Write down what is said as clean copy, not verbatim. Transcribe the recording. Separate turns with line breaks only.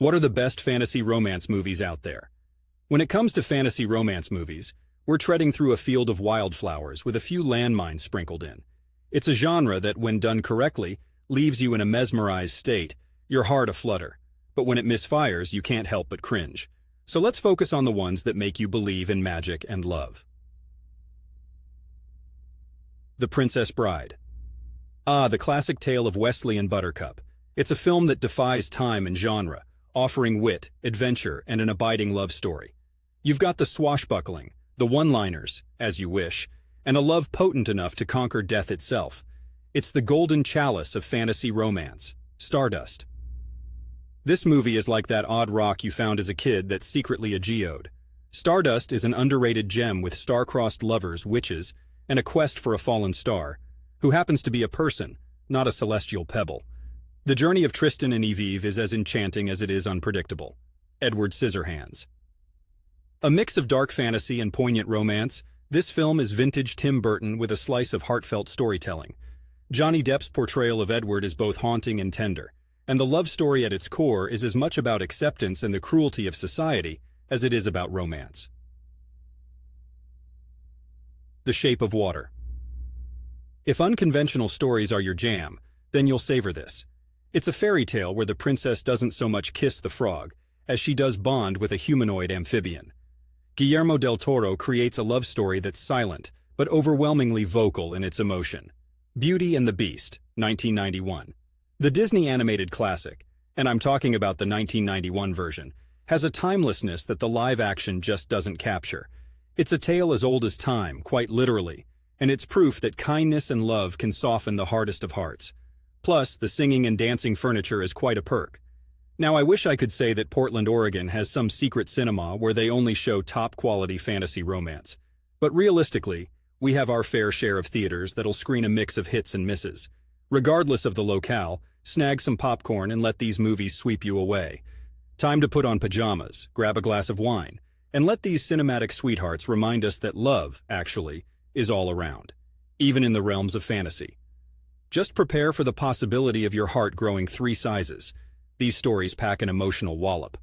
What are the best fantasy romance movies out there? When it comes to fantasy romance movies, we're treading through a field of wildflowers with a few landmines sprinkled in. It's a genre that, when done correctly, leaves you in a mesmerized state, your heart aflutter. But when it misfires, you can't help but cringe. So let's focus on the ones that make you believe in magic and love. The Princess Bride. The classic tale of Westley and Buttercup. It's a film that defies time and genre, offering wit, adventure, and an abiding love story. You've got the swashbuckling, the one-liners, as you wish, and a love potent enough to conquer death itself. It's the golden chalice of fantasy romance, Stardust. This movie is like that odd rock you found as a kid that's secretly a geode. Stardust is an underrated gem with star-crossed lovers, witches, and a quest for a fallen star, who happens to be a person, not a celestial pebble. The journey of Tristan and Eveve is as enchanting as it is unpredictable. Edward Scissorhands. A mix of dark fantasy and poignant romance, this film is vintage Tim Burton with a slice of heartfelt storytelling. Johnny Depp's portrayal of Edward is both haunting and tender, and the love story at its core is as much about acceptance and the cruelty of society as it is about romance. The Shape of Water. If unconventional stories are your jam, then you'll savor this. It's a fairy tale where the princess doesn't so much kiss the frog as she does bond with a humanoid amphibian. Guillermo del Toro creates a love story that's silent, but overwhelmingly vocal in its emotion. Beauty and the Beast, 1991. The Disney animated classic, and I'm talking about the 1991 version, has a timelessness that the live action just doesn't capture. It's a tale as old as time, quite literally, and it's proof that kindness and love can soften the hardest of hearts. Plus, the singing and dancing furniture is quite a perk. Now, I wish I could say that Portland, Oregon has some secret cinema where they only show top-quality fantasy romance. But realistically, we have our fair share of theaters that'll screen a mix of hits and misses. Regardless of the locale, snag some popcorn and let these movies sweep you away. Time to put on pajamas, grab a glass of wine, and let these cinematic sweethearts remind us that love, actually, is all around, even in the realms of fantasy. Just prepare for the possibility of your heart growing 3 sizes. These stories pack an emotional wallop.